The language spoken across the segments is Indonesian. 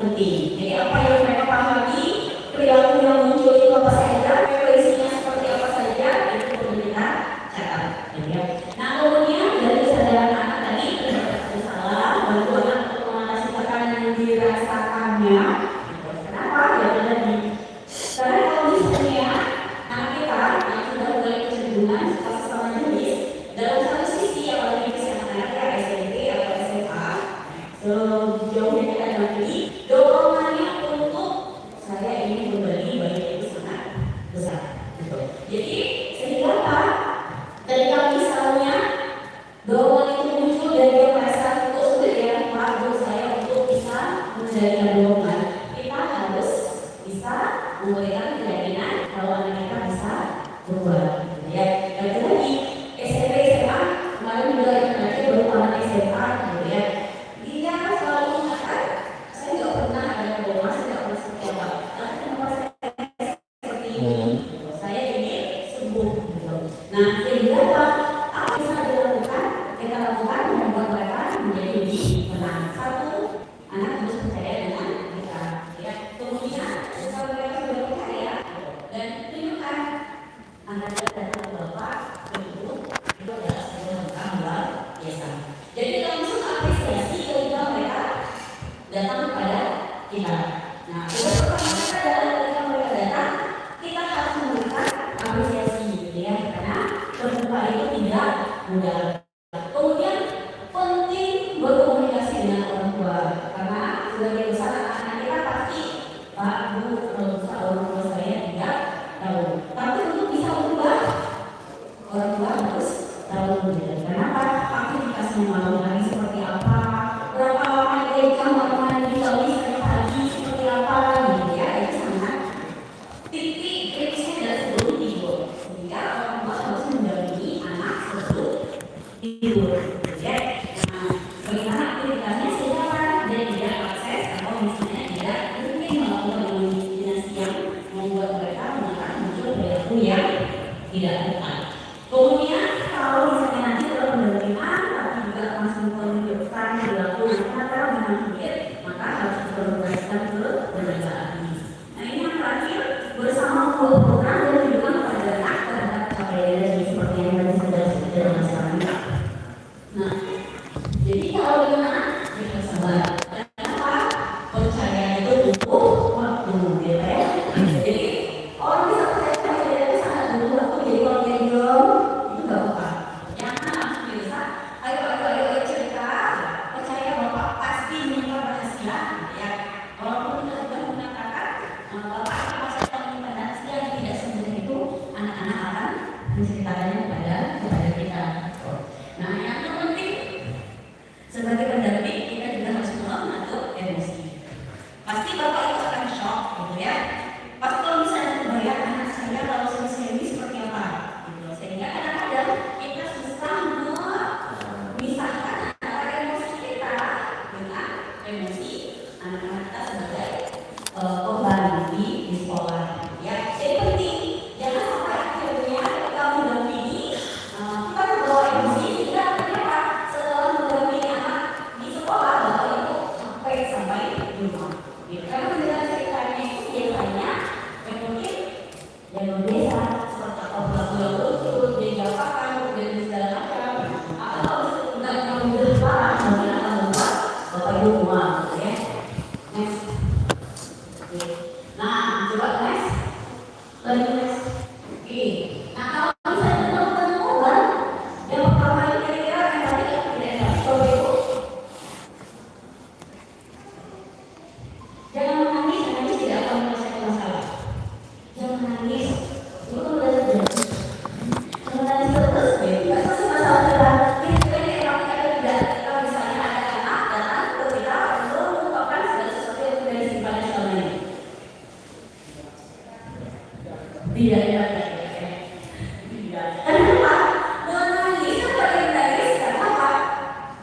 penting. Jadi apa yang mereka pahami, perilaku yang muncul itu apa saja, frekuensinya seperti apa saja, itu perlu kita catat. Ya. Nah kemudian dari kesadaran anak tadi, salah bantu anak untuk mengatasi tekanan yang dirasakannya. Kenapa? Ya tadi. Karena kalau misalnya anak kita yang sudah mulai kecenderungan sama jenis dalam satu sisi, apalagi misalnya ya SMP atau SMA, sejauh yang kita nanti dorongannya untuk saya ingin berbagi baik itu sangat besar. Gitu. Jadi sehingga apa? Ketika misalnya dorongan itu muncul dan dia merasa kok sudah ya Pak, saya untuk bisa mengendalikan dorongan, kita harus bisa memberikan keyakinan kalau anak kita bisa berubah. Ya, dan lagi SMP SMA kemarin juga yang terakhir baru tamat SMA, gitu ya. Dia selalu mengatakan saya nggak pernah ada dorongan, saya nggak pernah seperti apa. Tapi kenapa saya seperti ini? Saya ingin sembuh. Gitu. Nah, sehingga apa yang bisa dilakukan? Kita lakukan membuat mereka menjadi lebih tenang. Satu, anak harus percaya dengan kita. Ya, kemudian kalau mereka sudah percaya dan tunjukkan anak datang ke bapak, ke ibu, itu adalah sebuah langkah luar biasa. Jadi langsung apresiasi ketika mereka datang kepada kita. Nah, untuk pertama kita ketika mereka datang, kita harus memberikan apresiasi, ya, karena terbuka itu tidak mudah. Kemudian penting berkomunikasi dengan orang tua, karena sebagai besar anak-anak kita pasti Pak, Bu, kalau bisa orang tua saya tidak tahu. Tapi untuk bisa berubah, orang tua harus tahu. Kenapa? Aktivitasnya malam hari seperti apa? Berapa lama dia di kamar mandi, kalau misalnya pagi seperti apa? Gitu ya, itu sangat titik kritisnya adalah sebelum tidur. Sehingga orang tua harus mendampingi anak sebelum tidur. Ya, nah, bagaimana aktivitasnya sehingga dia tidak akses atau misalnya tidak mungkin melakukan imajinasi yang membuat mereka muncul perilaku yang tidak tepat. Kemudian kalau misalnya nanti kalau pendampingan tapi juga masih menunjukkan perilaku yang terlalu menakutkan, maka harus diperluaskan ke pembelajaran ini. Nah ini yang terakhir, bersama membuat program dan tunjukkan kepada anak terhadap capaian dari seperti yang tadi sudah disebutkan dalam sekarang. Nah, jadi kalau bagaimana? Kita sabar. Kenapa? Percaya itu butuh waktu, ya. Jadi orang bisa percaya itu sangat butuh waktu. Jadi kalau dia diam, itu nggak apa-apa. Jangan langsung bisa. Ayo cerita. Percaya bapak pasti minta berhasil. Ya, walaupun kita sudah mengatakan bapak pasti akan minta berhasil, tidak semudah itu anak-anak akan menceritakannya kepada kita. Nah, yang terpenting sebagai pendamping kita juga harus mengatur emosi. Pasti bapak itu akan shock, gitu ya. Pasti kalau misalnya kebayang anak saya kalau selesai ini seperti apa, gitu. Sehingga kadang-kadang kita susah memisahkan antara emosi kita dengan emosi anak-anak kita sebagai korban di sekolah. Ya, jadi penting jangan sampai akhirnya kita mendampingi kita membawa emosi sehingga akhirnya setelah mendampingi anak di sekolah bapak itu sampai rumah. Karena mendengar ceritanya itu biasanya yang mungkin yang berbeda seperti apa lucu, dia diapakan, dia segala macam. Atau kalau sudah mengambil parah, menggunakan bapak itu rumah, ya. Next. Nah, coba next. Lagi next. Oke. Nah, kalau misalnya teman-teman yang pertama ini kira-kira yang tadi tidak ada coba itu. Jangan menangis tidak akan menyelesaikan masalah. Jangan menangis, itu kan udah terjadi. Jangan menangis terus, ya. Tidak selesai masalah kita. Ini sebenarnya kalau kita tidak, kalau misalnya ada anak datang ke kita untuk mengungkapkan segala sesuatu yang sudah disimpan selama ini. Tidak ada. Kenapa? Menangis apa yang menangis? Karena apa?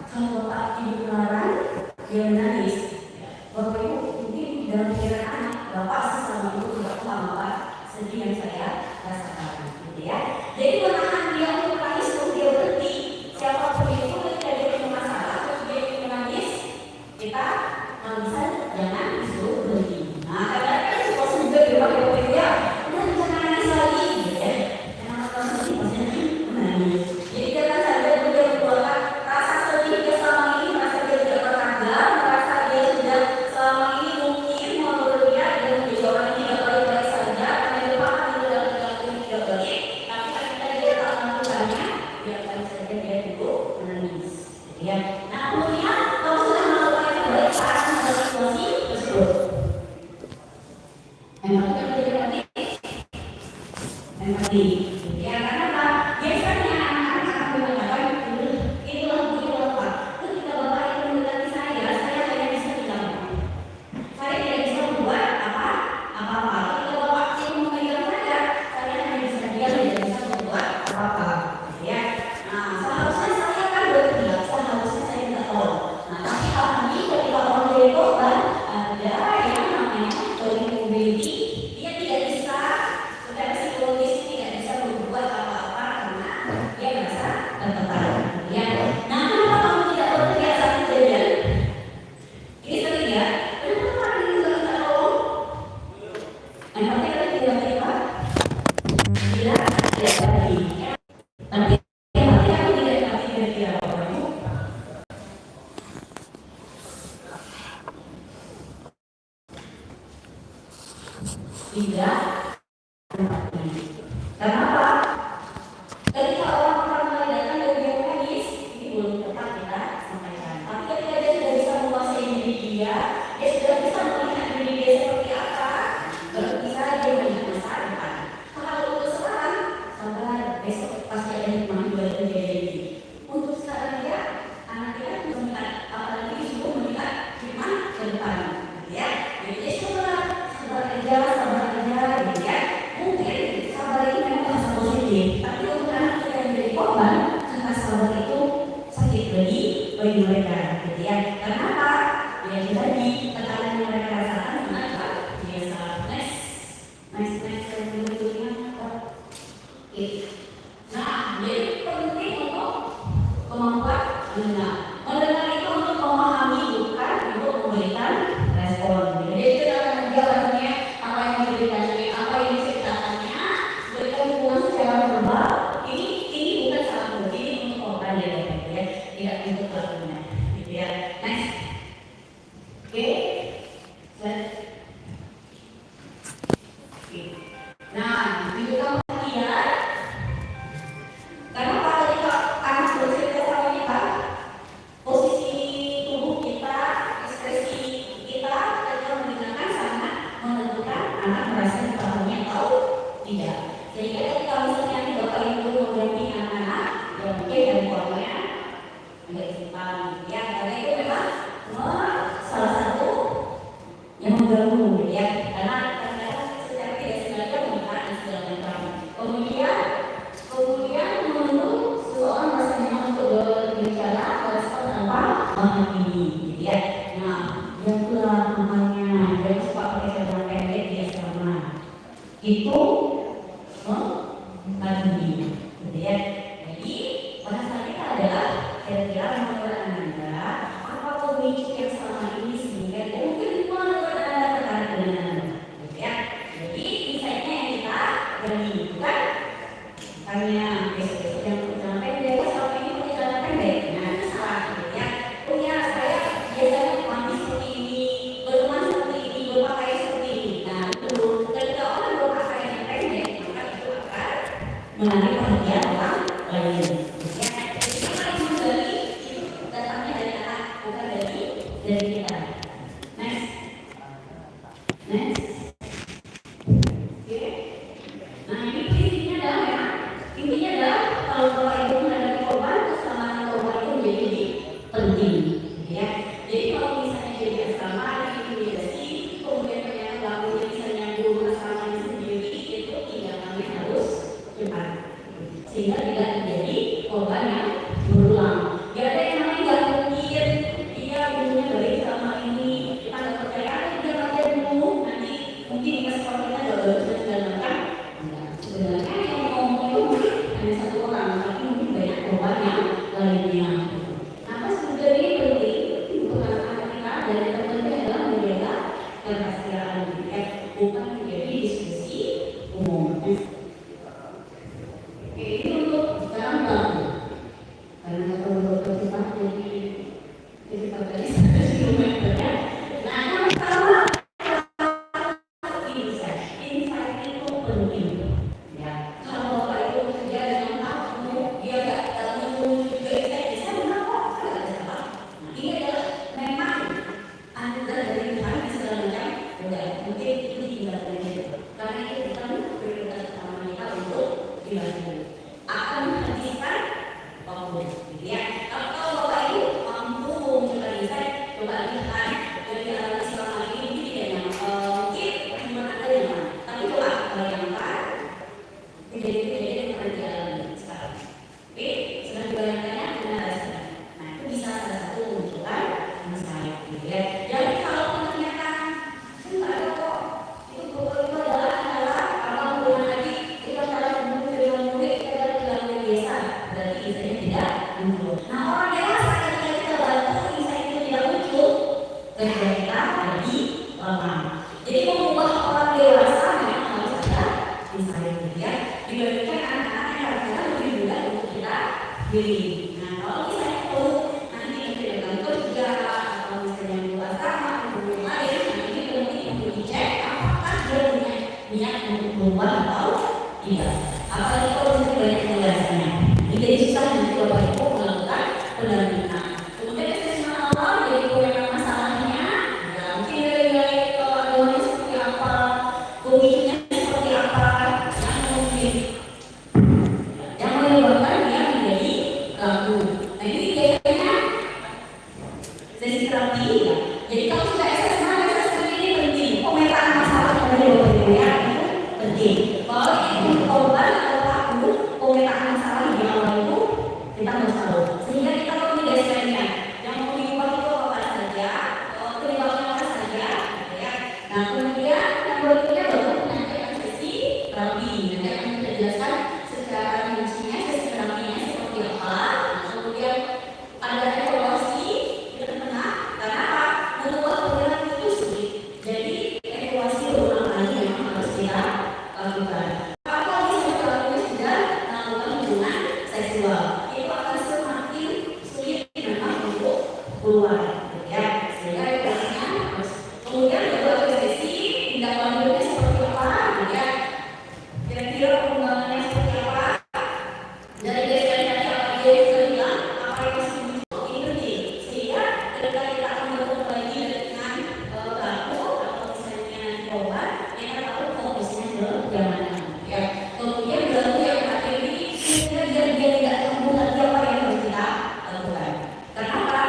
Kalau bapak ibu melarang, dia menangis. Bapak ibu mungkin dalam pikiran anak, bapak selama itu tidak paham apa sedih yang saya rasakan, gitu ya. Jadi menahan dia untuk menangis, untuk dia berhenti. Siapapun itu ketika dia punya masalah, terus dia ingin menangis, kita bisa jangan Tidak. Kenapa? Ketika orang pertama kali datang dari biologis, ini belum tepat kita sampaikan. Tapi ketika dia sudah bisa menguasai diri dia sudah bisa melihat diri dia seperti apa, baru bisa dia melihat masa depan. Kalau untuk sekarang, sabar, besok pasti ada hikmah buat terjadi. Untuk sekarang ya, anak kita melihat, apalagi disuruh melihat hikmah ke depan, ya. Jadi sabar aja, gitu ya. Mungkin sabar itu memang bahasa positif, tapi untuk anak kita yang menjadi korban, kata sabar itu sakit bagi mereka, gitu ya. Kenapa? Ya jadi tekanan yang mereka rasakan kenapa? Biasa, next yang berikutnya. Oke. Nah, jadi penting untuk kemampuan mendengar. Mendengar itu untuk memahami, bukan untuk memberikan respon. Jadi itu akan menjalannya apa yang diberikannya, apa yang diceritakannya, berikan hubungan secara verbal. Ini bukan salah satu, ini untuk korban ya, tidak untuk pelakunya, gitu ya. Next, oke, nah, tunjukkan perhatian. Karena ketika anak bercerita sama kita, posisi tubuh kita, ekspresi kita ketika mendengarkan sangat menentukan anak merasa dipahami atau tidak. Sehingga ketika misalnya nanti Bapak Ibu mendampingi anak-anak yang mungkin yang keluarganya agak simpan, ya, karena itu memang salah satu yang mengganggu, ya, karena secara tidak sengaja mendengar dan segala macam. Kemudian menuntut seseorang merasa nyaman untuk berbicara, merespon tanpa menghakimi, gitu ya. Nah, yang kurang makanya yang suka pakai kata pendek dia sama itu menghakimi, gitu ya. Jadi bahasan kita adalah kira-kira menurut Anda apa pemicu yang selama ini sehingga mungkin menurut Anda tertarik dengan Anda, gitu ya. Jadi insight-nya yang kita gali, bukan hanya besok-besok yang berjalan pendek, selama ini pakai jalan pendek. Nah, salah, gitu ya. Punya saya biasanya mandi seperti ini, berteman seperti ini, berpakaian seperti ini. Nah, itu ketika orang berpakaian yang pendek, maka itu akan menarik perhatian orang lain. Ya, jadi kita harus menggali itu datangnya dari anak, bukan dari kita. Next. Oke. Nah, intinya adalah kalau Bapak Ibu menghadapi korban, keselamatan korban itu menjadi penting, ya. Jadi kalau misalnya jadi asrama, intimidasi, kemudian ternyata lakunya misalnya guru asramanya sendiri, itu tindakannya harus cepat, sehingga tidak terjadi korban yang berulang. Gak ada yang namanya gak mungkin dia gurunya baik selama ini, kita nggak percaya, kita baca dulu, nanti niat untuk keluar atau tidak. Apalagi kalau misalnya banyak penjelasannya, jadi susah nanti Bapak Ibu melakukan pendampingan. Kemudian ekspresi awal jadi kewenangan masalahnya, ya, mungkin nilai-nilai agamanya seperti apa, pemicunya seperti apa, yang menyebabkan dia menjadi ragu. Nah ini biasanya sesi terapi ya. Jadi kalau sudah assessment ini penting, pemetaan masalah dari Bapak Ibu ya, itu penting. Kalau itu korban atau pelaku, pemetaan masalah di awal itu kita harus tahu. Sehingga kita komunikasikan yang mau diubah itu apa saja, terlibatnya apa saja, ya. Nah kemudian yang berikutnya baru menyampaikan sesi terapi. Nanti akan kita jelaskan secara rincinya sesi terapinya seperti apa. Kemudian ada evaluasi di tengah-tengah. Karena apa? Membuat perilaku itu sulit. Jadi evaluasi berulang kali memang harus kita lakukan. Apalagi setelah sudah melakukan hubungan seksual, itu akan semakin sulit memang untuk keluar. Ya, sehingga evaluasinya harus. Kemudian kedua sesi tindak lanjutnya seperti apa? Ya, kira-kira pengembangannya seperti apa? Dari dasar tadi apa dia sudah bilang, apa yang masih muncul ini penting. Sehingga ketika kita akan bertemu lagi dengan pelaku atau misalnya korban, kita tahu fokusnya ke yang mana. Ya. Kemudian pelaku yang terakhir ini sehingga dia tidak sembuh lagi apa yang harus kita lakukan. Kenapa?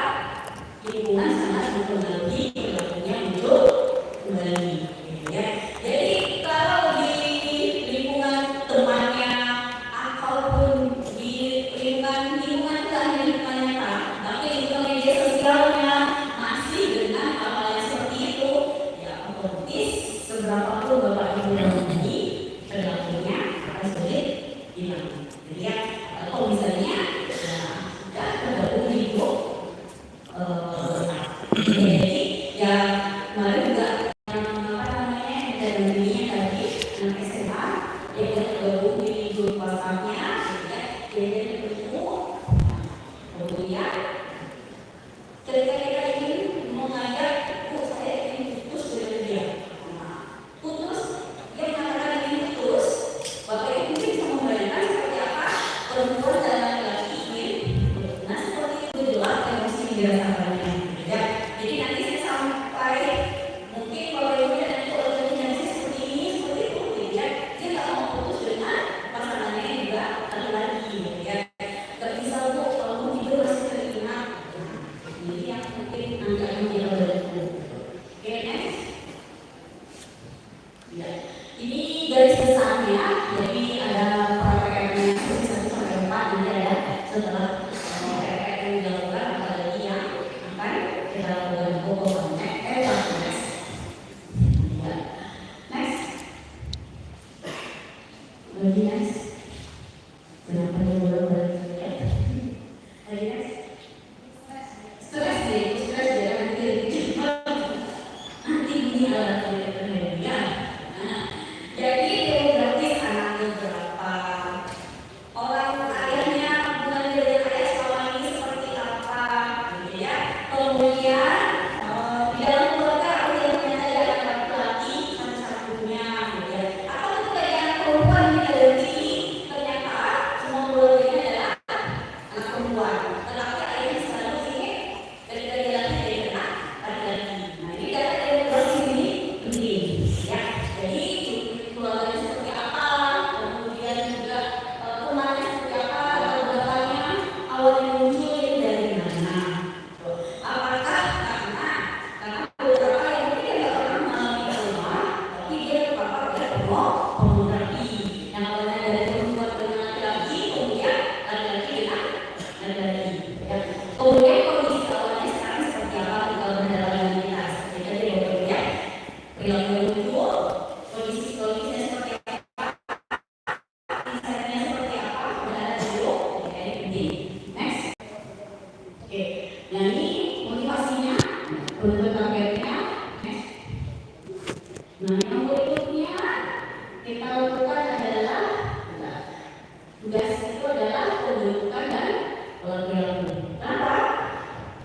Lingkungan sangat mempengaruhi pelakunya untuk kembali. Ya. Jadi kalau di lingkungan temannya ataupun di lingkungan tidak hanya lingkungan nyata, tapi lingkungan media sosialnya masih dengan hal yang seperti itu, ya otomatis seberapa pun Bapak Ibu mengerti perilakunya akan sulit hilang. Jadi ya kalau misalnya ya, sudah tergabung di grup, jadi ya kemarin juga yang apa namanya dari dirinya tadi anak SMA dia tergabung di grup WhatsApp-nya, dia jadi ketemu. Kemudian ketika kita ingin mengajak, saya ingin putus dengan dia. Putus, dia mengatakan ingin putus. Bapak Ibu mungkin bisa membayangkan seperti apa perempuan dan laki-laki ingin putus. Nah seperti itu jelas yang mesti dirasakannya. Ya, jadi nanti saya sampai mungkin Bapak Ibu dan organisasi seperti ini, seperti itu, ya dia nggak mau putus dengan pasangannya yang juga laki-laki, ya. Gak bisa untuk kalau tidur masih teringat. Jadi yang mungkin nanti akan kita berlaku. Oke, next. Ya, ini garis besarnya. Jadi ada PPKM-nya sesi 1 sampai 4 nanti ada setelah PPKM yang dilakukan apalagi yang akan kita lakukan pokoknya. Next. Ya. Next. Lagi next. Kenapa dia belum balik? Lagi next. Stres ya nanti ini alat penelitian. Nah, jadi demografis anaknya berapa, orang ayahnya hubungan dengan ayah selama ini seperti apa, gitu ya. Kemudian di dalam keluarga ada yang punya ayah laki-laki satu-satunya, gitu ya. Atau ketika dia anak perempuan ini ada ini ternyata semua keluarganya adalah anak perempuan. Tetapi ayahnya selalu ingin dari laki-laki jadi anak laki-laki. Nah ini data demografi ini penting, ya. Jadi keluarganya seperti apa, kemudian juga temannya seperti apa, latar belakangnya awalnya muncul ini dari mana. Apakah karena beberapa yang mungkin dia nggak pernah mengalami trauma, tapi dia terpapar oleh pornografi yang awalnya dari perempuan dengan laki-laki, kemudian laki-laki dengan laki-laki. Ya. Kemudian kondisi awalnya sekarang seperti apa kalau berhadapan dengan kita? Jadi tadi Bapak Ibu ya, perilaku yang muncul, kondisi psikologisnya seperti apa, insight-nya seperti apa, udah ada dulu. Oke, penting. Next. Oke, nah ini motivasinya, bentuk targetnya. Next. Nah yang berikutnya kita lakukan adalah tugas itu adalah pembentukan dan perilaku. Kenapa?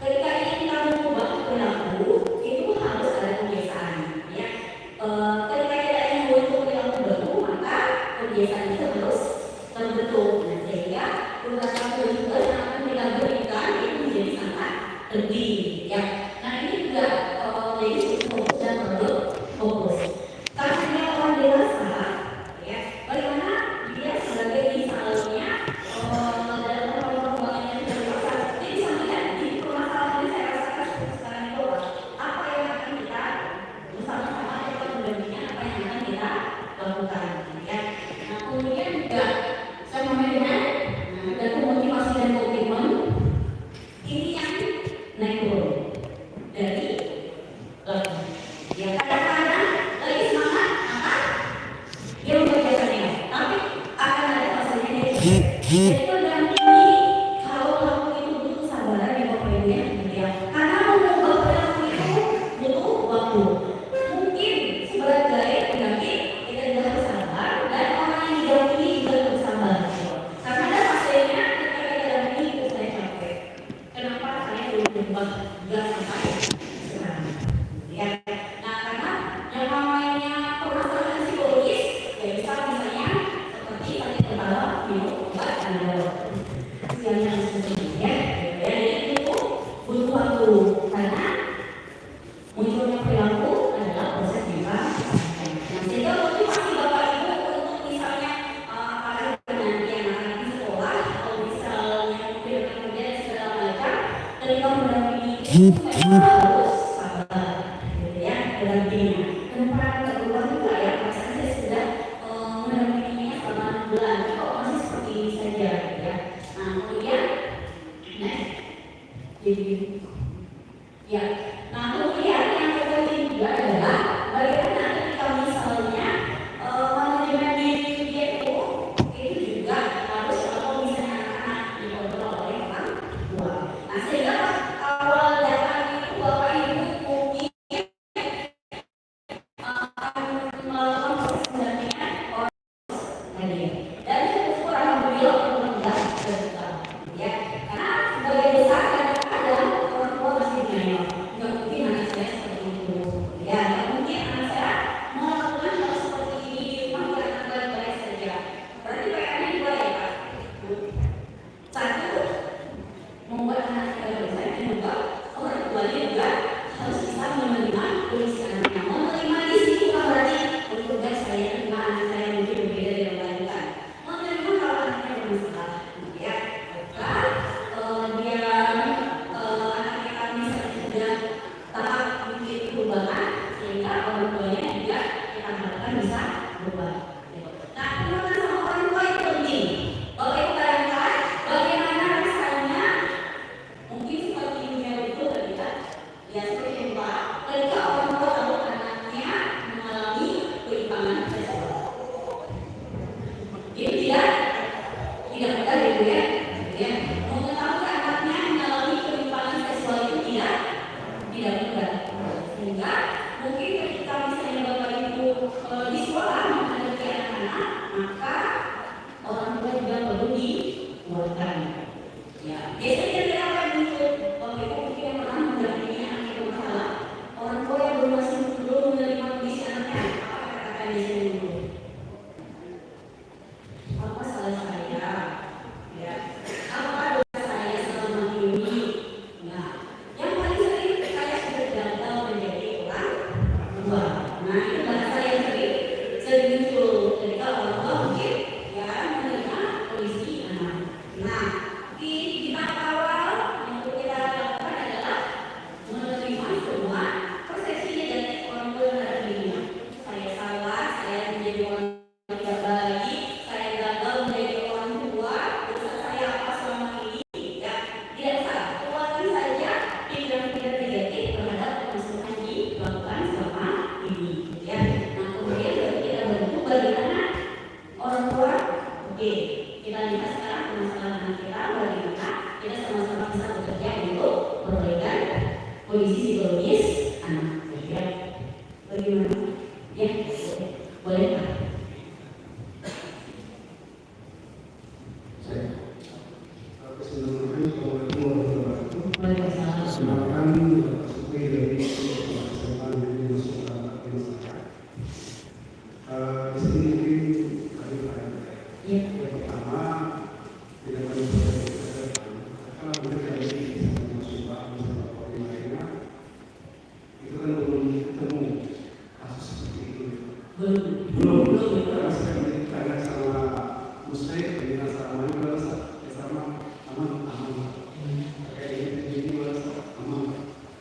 Ketika ingin kita mengubah perilaku itu harus ada kebiasaan, ya. kebiasaan itu harus terbentuk. Nah, sehingga urutan juga yang akan kita berikan itu menjadi sangat lebih ya. Nah ini juga jadi fokus dan produk fokus. Karena dia orang dewasa, ya, bagaimana dia sebagai misalnya dalam perkembangan yang dewasa. Jadi sampai di permasalahan saya rasakan sekarang itu apa yang akan kita bersama-sama kita mendampingi apa yang akan kita lakukan, ya. Nah kemudian juga saya mengenai dan motivasi dan komitmen ini yang naik turun dari ya kadang-kadang lagi semangat apa dia memperbiasakannya tapi akan ada fasenya jadi mendampingi kalau pelaku itu butuh kesabaran dan kepedulian ya karena mengubah perilaku itu butuh waktu. Mungkin sebagai pendamping kita juga harus sabar dan orang yang didampingi juga harus sabar karena ada fasenya ketika kita dampingi itu saya capek. Kenapa saya belum berubah juga sampai sekarang? Ya, nah karena yang namanya permasalahan psikologis, ya misalnya seperti tadi terbawa minum obat antidote, yang sebelumnya, ya jadi itu butuh waktu karena munculnya perilaku adalah proses juga. Nah, sehingga motivasi bapak ibu untuk misalnya para nanti yang akan di sekolah atau misalnya kemudian segala macam, ketika mendampingi itu memang harus sabar, gitu ya, mendampinginya. Kenapa nggak berubah juga ya? Misalnya saya sudah mendampinginya selama 6 bulan, kok masih seperti ini saja, gitu ya. Nah kemudian, jadi ya, nah kemudian yang terpenting juga adalah bagaimana ketika misalnya manajemen diri dia itu juga harus kalau misalnya anak-anak dikontrol oleh orang tua. Nah sehingga awal datang itu bapak ibu mungkin akan melakukan proses pendampingan orang tadi dan syukur alhamdulillah mudah terbuka ya karena sebagai besar kadang-kadang orang tua masih menyayang nggak mungkin anak saya seperti itu ya nggak mungkin anak saya melakukan hal seperti ini di rumah dia akan baik-baik saja. Berarti PR-nya dua ya Pak. Satu, membuat anak saya baik dan juga orang tuanya juga harus bisa menerima kondisi anaknya. Menerima di sini bukan berarti tugas saya terima anak saya mungkin berbeda dengan lain bukan. Menerima kalau anaknya bermasalah, ya. Bukan dia anaknya kami sudah tahap mungkin perubahan sehingga orang tuanya juga kita harapkan bisa berubah. Nah, hubungan sama orang tua itu penting. Bapak Ibu bayangkan bagaimana rasanya mungkin seperti dunia itu ketika ya seperti itu Pak, ketika orang tua tahu anaknya mengalami penyimpangan seksual. Jadi tidak mudah gitu ya. Ya, mengetahui anaknya mengalami penyimpangan seksual itu tidak mudah. Sehingga mungkin ketika misalnya bapak ibu di sekolah menghadapi anak-anak, maka orang tua juga perlu dikuatkan. Ya, biasanya dia akan muncul bapak ibu mungkin yang pernah mendampingi anak yang bermasalah, orang tua yang belum menerima kondisi anaknya, apa kata-kata biasanya dulu? Apa salah saya? Ya, apa dosa saya selama ini? Nah, yang paling sering saya sudah gagal menjadi orang tua. Nah, itu bahasa yang sering muncul ketika orang tua mungkin ya menerima kondisi anak. Nah, di tahap awal yang perlu kita lakukan adalah menerima semua persepsi negatif orang tua terhadap dirinya. Saya salah, saya menjadi orang tidak baik, saya gagal menjadi orang tua, dosa saya apa selama ini? Ya, tidak usah. Keluarkan saja pikiran-pikiran negatif terhadap permasalahan yang dilakukan selama ini. Ya, nah kemudian kita bentuk bagaimana orang tua. Oke, kita lihat sekarang permasalahan kita bagaimana kita sama-sama bisa bekerja untuk perbaikan kondisi psikologis anak. Ya, bagaimana? Ya, boleh Pak. Di sini mungkin kami Belum karena saya ditanya sama Muslim, dengan sama juga sama aman. Kayak ini aman.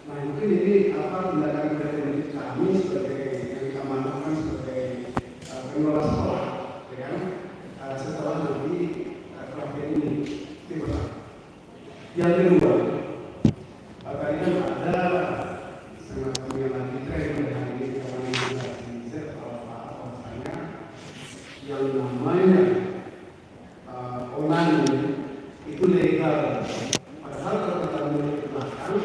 Nah mungkin ini apa tindakan dari kami sebagai yang kita manfaatkan sebagai pengelola sekolah, ya kan? Setelah nanti pelatihan ini tiba. Yang kedua, tadi kan ada sangat mengenai kita yang hari ini yang namanya onani itu legal. Padahal kalau kita melihat ke belakang,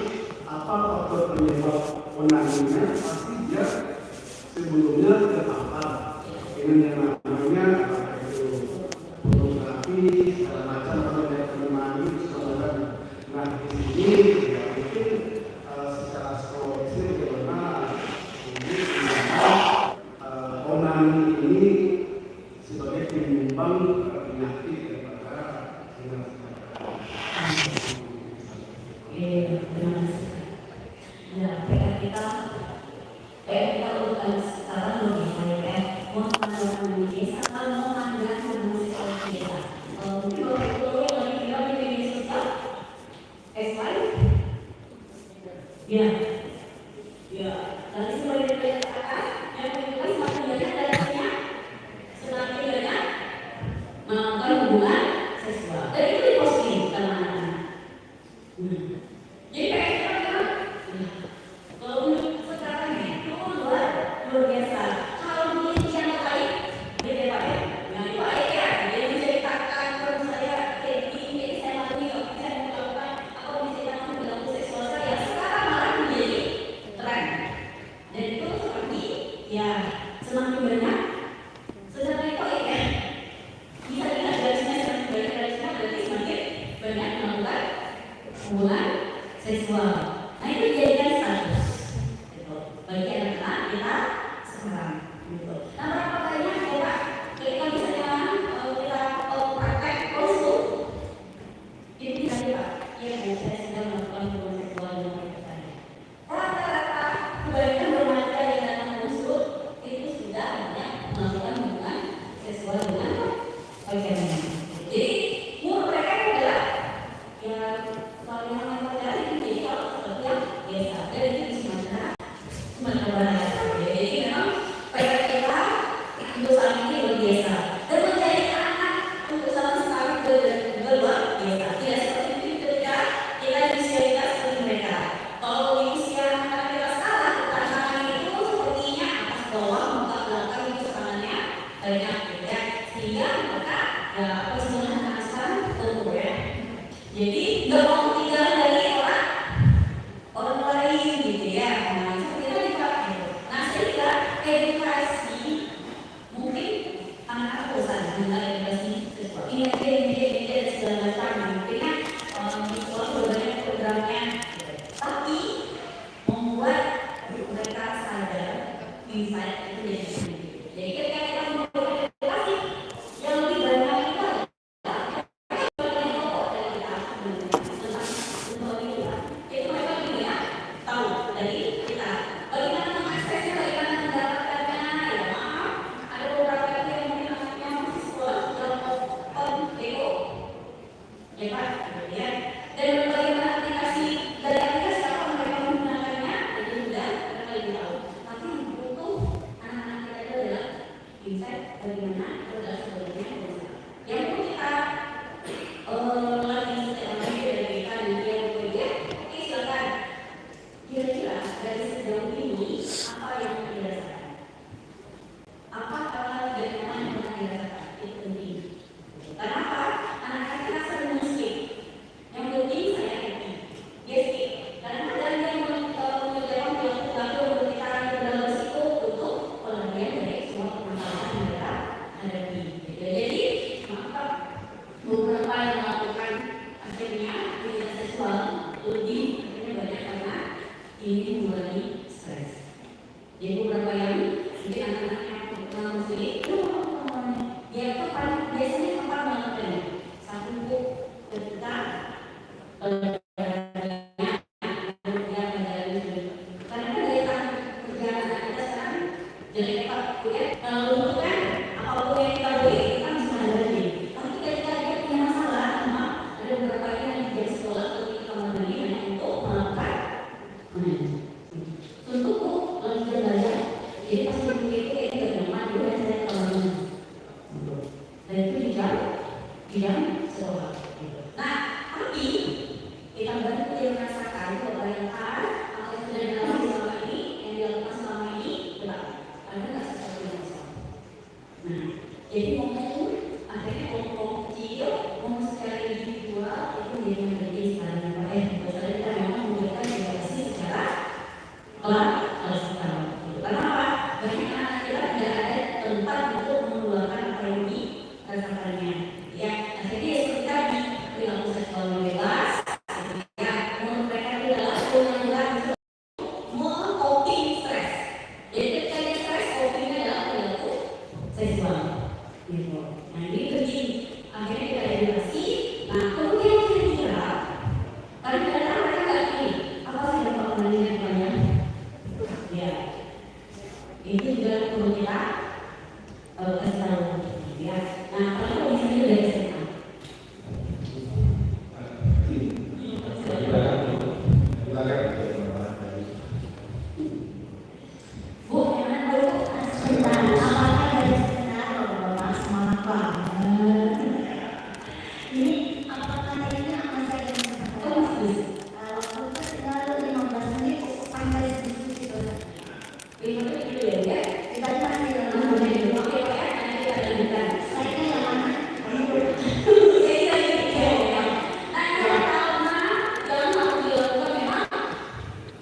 apa faktor penyebab onaninya pasti dia sebelumnya terpapar dengan yang namanya itu pornografi segala macam atau yang menemani saudara. Nah di sini ya mungkin secara psikologis bagaimana ini onani ini sebagai penyumbang penyakit daripada terima kasih. Nah, PR kita urutan sekarang lebih banyak mau mengandalkan desa, kalau mau mengandalkan sekolah desa. Mungkin kalau lagi bilang di media sosial, slide, ya, tadi sesuai dengan kata, yang kedua semakin banyak datanya, semakin banyak melakukan hubungan seksual. Dan itu diposting sama anak-anak. Jadi kayak kita bilang, kalau untuk sekarang ini, itu luar biasa. Kalau mungkin yang baik, dia baik. Yang itu baik ya, dia menceritakan kalau saya kayak gini, saya lakukan, saya melakukan, atau menceritakan perilaku seksual saya. Sekarang malah menjadi tren. Dan itu seperti, ya semakin banyak, semakin baik ya. Bisa dilihat garisnya semakin banyak garisnya, berarti semakin banyak melakukan hubungan seksual. Nah itu dijadikan status gitu. Bagi anak-anak kita sekarang gitu. Nah berapa banyak ya ketika misalnya kita praktek kostum ini tadi Pak, ya saya sedang melakukan hubungan seksual dengan mereka tadi. Rata-rata kebanyakan remaja yang datang kostum itu sudah banyak melakukan hubungan seksual dengan bagian ini. Jadi umur mereka adalah ya kalau yang pacaran jadi kalau seperti yang biasa dari Sumatera Barat. Jadi memang PR kita untuk saat ini luar biasa dan menjadi anak untuk sama sekali juga luar biasa. Tidak seperti itu ketika kita di usia kita seperti mereka. Kalau di usia anak kita sekarang, tantangan itu sepertinya atas bawah, muka belakang itu tangannya banyak ya. Sehingga mereka ya kesemuanya anak sekarang tentu ya. Jadi nggak mau tinggal dari orang lain gitu ya. Nah seperti itu juga gitu. Nah sehingga edukasi mungkin anak-anak bosan dengan edukasi seksual. Ini dan segala macam. Mungkinnya di sekolah berbanyak programnya, tapi membuat mereka sadar insight itu jadi sedikit. Jadi ketika kita memberikan edukasi yang lebih banyak kita Jadi Pak, ya, kalau dulu kan apapun yang kita beli kita bisa beli. Tapi ketika dia punya masalah, memang ada beberapa yang di sekolah ketika membeli hanya untuk melakukan untuk belajar. Jadi pas begitu itu kayak nyaman juga saya kalau dan itu di jam sekolah. Nah, tapi kita baru dia merasakan kebayangkan apa yang sudah dilakukan selama ini, yang dilakukan selama ini, benar. Ada nggak sesuatu yang salah? Nah, jadi ngomong akhirnya ngomong kecil, ngomong secara individual itu jadi menjadi saling misalnya kita memang memberikan edukasi secara pelan. Karena apa? Banyak anak kita tidak ada tempat untuk mengeluarkan apa yang dirasakannya. Ya, akhirnya seperti tadi perilaku seksual yang bebas. Ya, menurut mereka adalah penanggulangan mengcoping stres. Jadi ketika dia stres, copingnya adalah perilaku seksual. Gitu. Nah ini begini, akhirnya kita edukasi. Nah kemudian kira-kira, kadang-kadang mereka nggak ini, apa sih yang kalau menanya banyak? Ya, itu juga perlu kita kasih tahu. Ya, nah kalau misalnya dari SMA. Bu, jangan dulu sebentar. Apakah dari sebentar Bapak semangat banget? Ini apakah ini akan saya ingatkan? Waktu itu tinggal 15 menit sampai diskusi itu. 5 menit dulu ya? Kita nanti dalam menit. Oke Pak ya, nanti kita lanjutkan. Saya yang mana?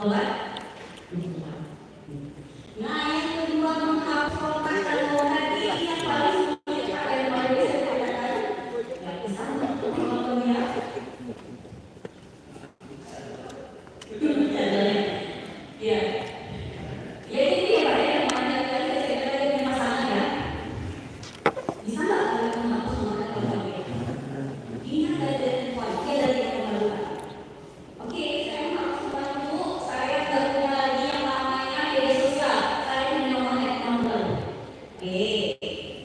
Obat? Nah yang kedua menghapus kontak dan menghadapi yang paling sulit apa yang paling bisa dikatakan? Ya kesana teman-teman ya. Ya ini ya Pak ya, yang mana yang saya punya masalah ya. Bisa nggak kalian menghapus kontak kontak ini? Ingat dari keluarga dari yang terbarukan. Oke, saya menghapus kontak dulu. Saya nggak punya lagi yang namanya media sosial. Saya punya nomor handphone baru. Oke,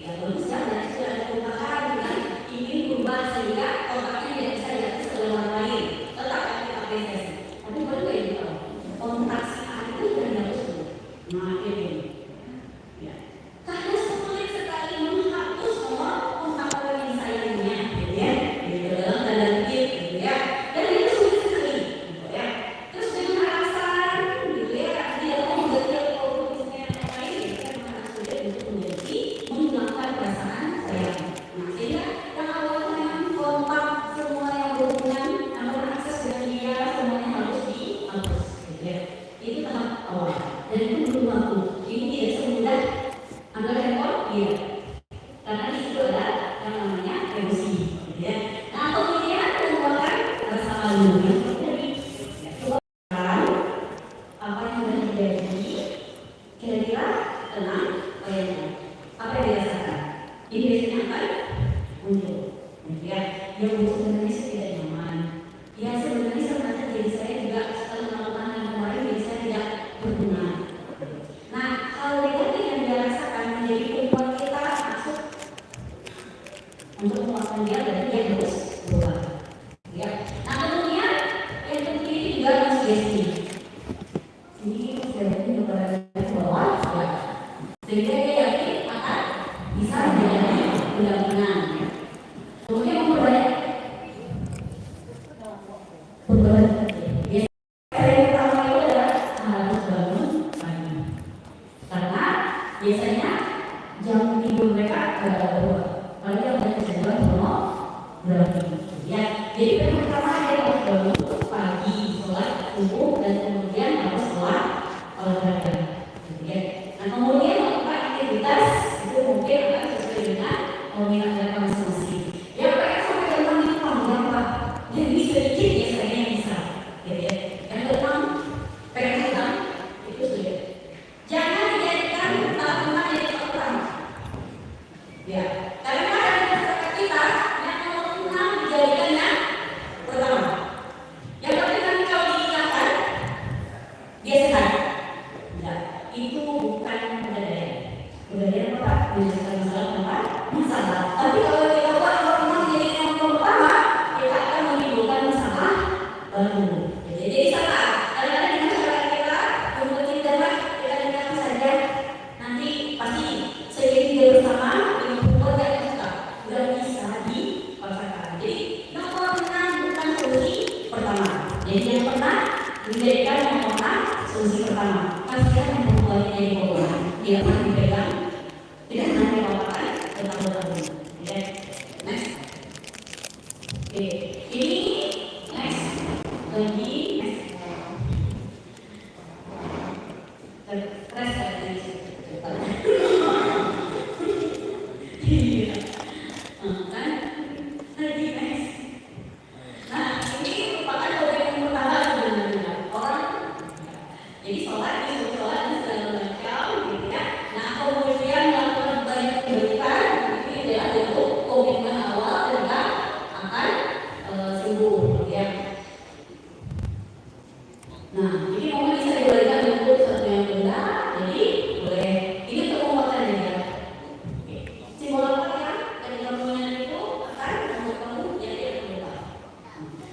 ya bagus ya. Berarti sudah ada perubahan dengan ingin berubah sehingga kontaknya tidak bisa diakses oleh orang lain. Tetap akan kita proses. Tapi baru kayak gitu. Kontak si A itu sudah dihapus dulu. Nah, ini. Ya. Karena sulit sekali menghapus nomor kontak orang yang disayangnya, gitu ya. Gitu dalam tanda kutip, gitu ya. Dan itu sulit sekali, gitu ya. Terus dengan alasan, gitu ya, dia mau mengejar bisnisnya yang lain, gitu kan, karena sulit untuk menghilangkan perasaan sayang. Nah, sehingga yang awalnya memang kontak semua yang berhubungan, yang berakses dengan dia, semuanya harus dihapus, gitu ya. Itu tahap awal. Dan itu butuh waktu. Ini tidak semudah ambil handphone, iya. Karena di situ ada yang namanya emosi, gitu ya. Nah, kemudian mengeluarkan rasa malu yang terjadi. Ya, keluarkan apa yang sudah terjadi, kira-kira tenang, bayangkan apa yang dirasakan. Ini biasanya akan muncul, gitu ya. Yang sebenarnya saya tidak nyaman. Ya sebenarnya sebenarnya diri saya juga setelah melakukan yang kemarin diri saya tidak berguna. Nah, hal negatif yang dia rasakan menjadi membuat kita masuk untuk menguatkan dia dan dia harus berubah. Ya. Nah kemudian yang ketiga ini juga sugesti. Ini sugesti juga dari bawah, ya. Sehingga dia yakin akan bisa menjadi pendampingan. Kemudian memperbanyak biasanya jam tidur mereka agak berubah. Kalau yang banyak kejadian berarti ya. Jadi pertama dia harus bangun pagi, sholat subuh dan kemudian harus sholat olahraga. Ya. Nah kemudian melakukan aktivitas itu mungkin akan sesuai dengan minat mereka masing-masing. Ya mereka sampai gampang itu panjang Pak. Jadi sedikit ya saya yang bisa. Ya. Yang gampang pegang itu sulit. Jangan dijadikan tentang jadi orang. Ya, karena ada masyarakat kita yang nomor 6 dijadikannya menyelesaikan masalah tanpa masalah. Tapi kalau kita buat memang jadi yang pertama, kita akan menimbulkan masalah baru. Jadi salah. Kadang-kadang di masyarakat kita, kemudian kita dengar saja nanti pasti seiring dia bersama dengan keluarga yang suka sudah bisa dipaksakan. Jadi nomor 6 bukan solusi pertama. Jadi yang pernah dijadikan yang pernah solusi pertama. Pastikan yang membuatnya jadi perubahan. Tidak pernah dipegang, tidak pernah dilakukan tentang bertanggung. Oke, next. Oke, ini next lagi next. Terus lagi. Iya, kan? Lagi next. Nah, ini merupakan topik yang pertama sebenarnya. Orang jadi sholat segala macam, gitu ya. Nah, kemudian melakukan banyak kebaikan, ini adalah bentuk komitmen awal tentang akan sembuh, ya. Nah, ini momen bisa diberikan bentuk sesuatu yang benda, jadi boleh. Ini untuk penguatan ya. Simbol apa ya? Dari kemudian itu akan membuat kamu jadi berubah.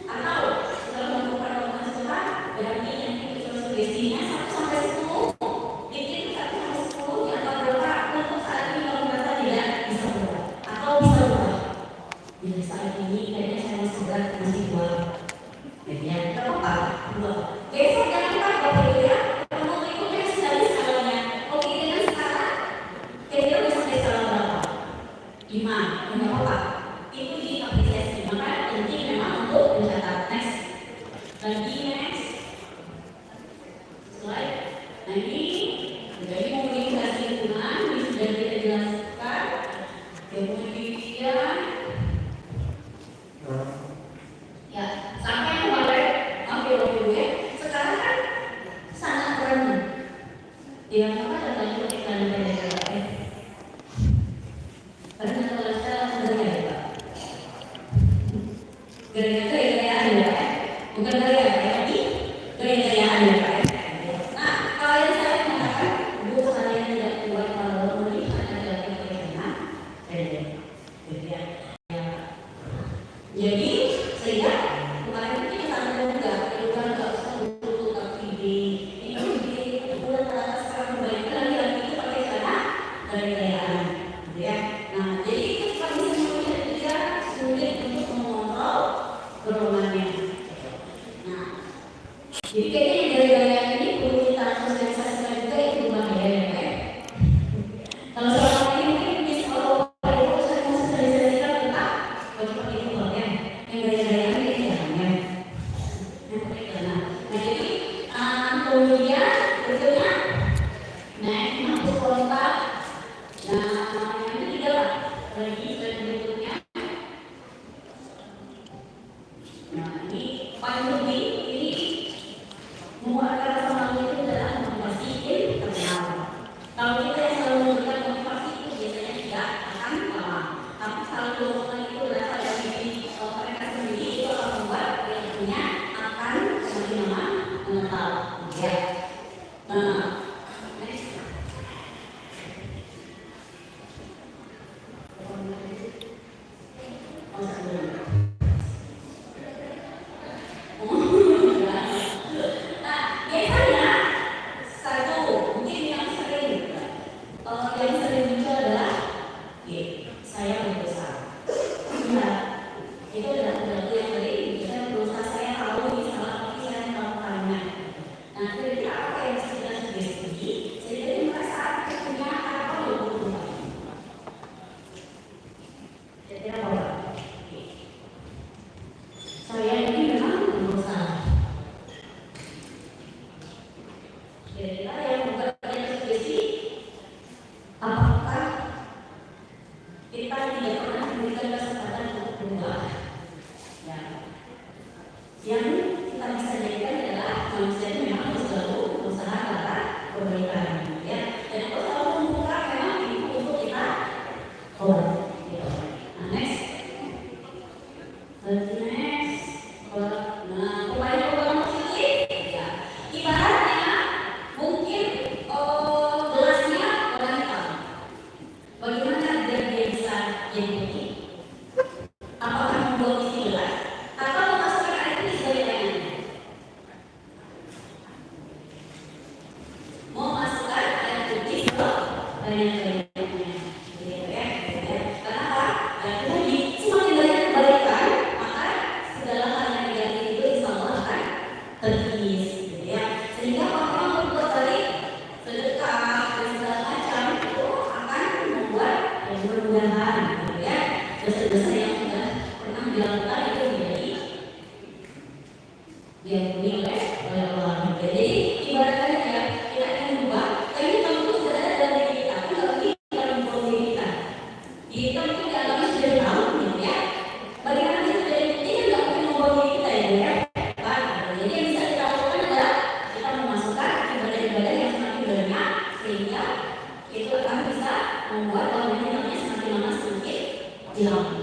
Atau setelah melakukan penguatan setelah berarti yang itu sugestinya 1 sampai 10. Ini 1 sampai 10 di antara berapa untuk saat ini kamu merasa tidak bisa berubah atau bisa berubah. Jadi saat ini kayaknya saya masih berat, masih kuat. Ya, berapa? 2. Besok jangan lupa Bapak ya. Kamu berikutnya sudah di skalanya. Oke, dengan sekarang kira-kira bisa sampai skala berapa? 5. Enggak apa-apa. Itu diapresiasi. Maka penting memang untuk mencatat. Next. Lagi next. Slide. Nah ini jadi komunikasi lingkungan ini sudah kita jelaskan. Kemudian ya sampai kemarin dulu ya. Sekarang kan sangat keren. Yang apa tentang ketika negara karena kalau saya sebenarnya ya Pak. Gaya-gayaan ya Pak. Bukan gaya-gayaan lagi. Gaya-gayaan ya Pak. Nah, kalau yang saya mengatakan Bu saya tidak kuat kalau melihat ada gaya-gayaan. Jadi sehingga kemarin kita sangat mudah, kita nggak usah untuk aktivi ini bulan atas sekarang kebanyakan lagi itu pakai cara gaya-gayaan, gitu ya. Nah, jadi itu kami semuanya tidak sulit untuk mengontrol dorongannya. Nah, jadi kayaknya yang gaya-gayaan ini perlu kita sosialisasikan juga itu bahaya ya Pak. Kalau selama ini mungkin bisa kalau itu saya mau sosialisasikan tentang bagaimana itu ya. Yang gaya-gayaan ini jangan. Nah, jadi kemudian berikutnya naik masuk kontak mudah-mudahan gitu ya dosa-dosa yang sudah pernah dilakukan itu menjadi diampuni oleh Allah. Jadi ibaratnya ya kita ingin berubah, tapi kamu itu sudah ada dalam diri kita, itu lagi dalam diri kita. Kita itu dialami sudah tahu, gitu ya. Bagaimana kita dari ini kan nggak mungkin membawa diri kita ya. Jadi yang bisa kita lakukan adalah kita memasukkan ibadah-ibadah yang semakin banyak sehingga itu akan bisa membuat orang yang semakin lama semakin hilang.